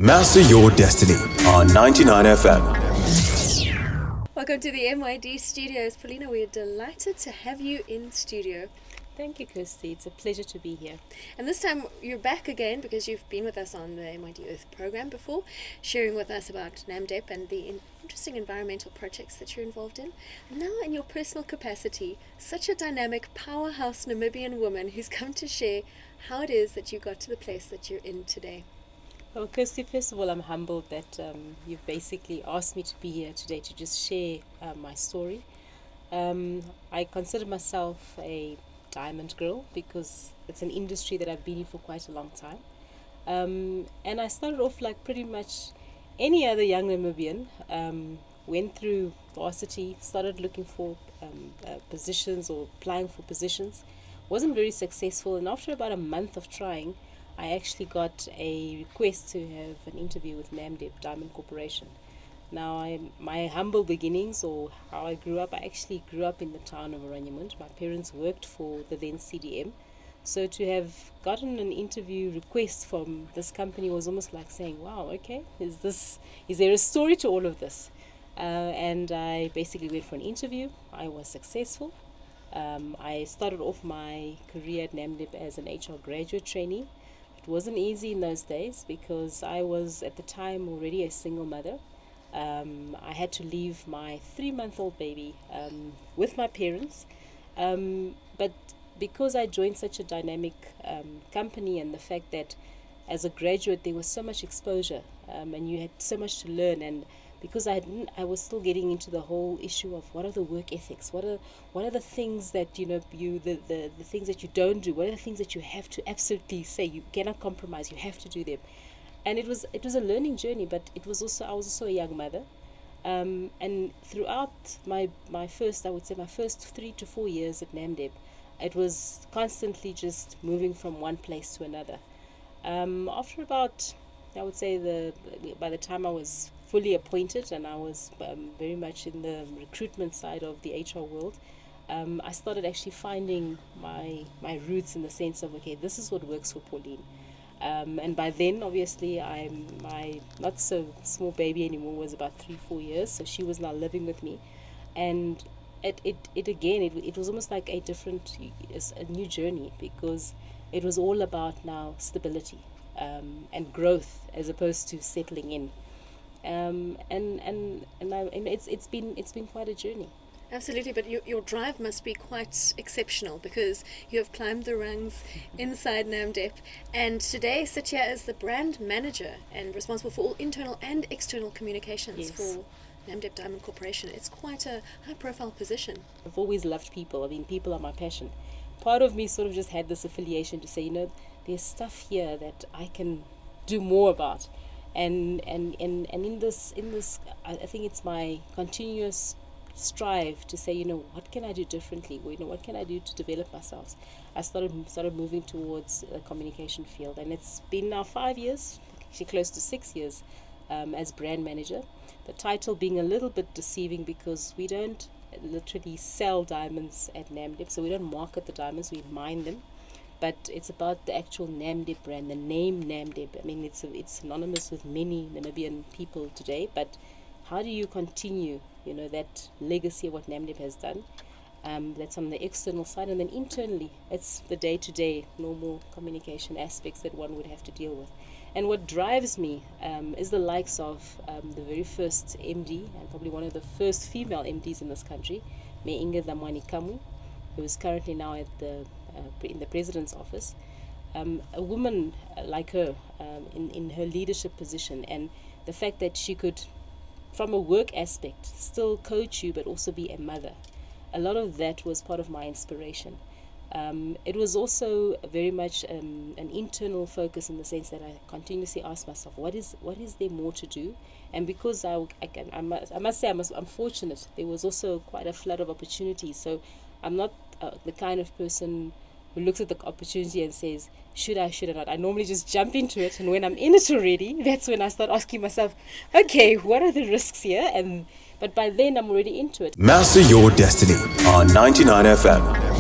Master your destiny on 99 FM. Welcome to the MYD Studios. Paulina, we're delighted to have you in studio. Thank you, Kirsty. It's a pleasure to be here. And this time you're back again because you've been with us on the MYD Earth program before, sharing with us about Namdeb and the interesting environmental projects that you're involved in. And now in your personal capacity, such a dynamic, powerhouse Namibian woman who's come to share how it is that you got to the place that you're in today. Well, Kirsty, first of all, I'm humbled that you've basically asked me to be here today to just share my story. I consider myself a diamond girl because it's an industry that I've been in for quite a long time. And I started off like pretty much any other young Namibian. Went through varsity, started looking for positions or applying for positions. Wasn't very successful, and after about a month of trying, I actually got a request to have an interview with Namdeb Diamond Corporation. Now, my humble beginnings, or how I grew up, I actually grew up in the town of Oranjemund. My parents worked for the then CDM. So to have gotten an interview request from this company was almost like saying, wow, okay, is there a story to all of this? And I basically went for an interview. I was successful. I started off my career at Namdeb as an HR graduate trainee. It wasn't easy in those days because I was at the time already a single mother. I had to leave my 3-month-old baby with my parents, but because I joined such a dynamic company, and the fact that as a graduate there was so much exposure and you had so much to learn, and because I was still getting into the whole issue of what are the work ethics, what are the things that the things that you don't do, what are the things that you have to absolutely say you cannot compromise, you have to do them. And it was a learning journey, but I was also a young mother, and throughout my first 3 to 4 years at Namdeb, it was constantly just moving from one place to another. After about, I would say, by the time I was fully appointed and I was very much in the recruitment side of the HR world, I started actually finding my roots, in the sense of, okay, this is what works for Pauline. And by then, obviously, my not so small baby anymore was about 3-4 years, so she was now living with me, and it was almost like a new journey, because it was all about now stability and growth as opposed to settling in, and it's been quite a journey. Absolutely, but your drive must be quite exceptional because you have climbed the rungs inside Namdeb, and today sit here as the brand manager and responsible for all internal and external communications for Namdeb Diamond Corporation. It's quite a high-profile position. I've always loved people. I mean, people are my passion. Part of me sort of just had this affiliation to say, there's stuff here that I can do more about, and in this, I think it's my continuous strive to say, what can I do differently? What can I do to develop myself? I started moving towards the communication field, and it's been now 5 years, actually close to 6 years, as brand manager. The title being a little bit deceiving because we don't literally sell diamonds at Namdeb, so we don't market the diamonds, we mine them. But it's about the actual Namdeb brand, the name Namdeb. I mean, it's synonymous with many Namibian people today, but how do you continue, that legacy of what Namdeb has done? That's on the external side, and then internally, it's the day-to-day normal communication aspects that one would have to deal with. And what drives me is the likes of the very first MD, and probably one of the first female MDs in this country, Namdeb, who is currently now at in the president's office. A woman like her in her leadership position, and the fact that she could, from a work aspect, still coach you but also be a mother. A lot of that was part of my inspiration. It was also very much an internal focus, in the sense that I continuously ask myself, what is there more to do? And because I must say I'm fortunate, there was also quite a flood of opportunities. So I'm not the kind of person who looks at the opportunity and says, should I not? I normally just jump into it, and when I'm in it already, that's when I start asking myself, okay, what are the risks here? But by then I'm already into it. Master your destiny on 99 FM.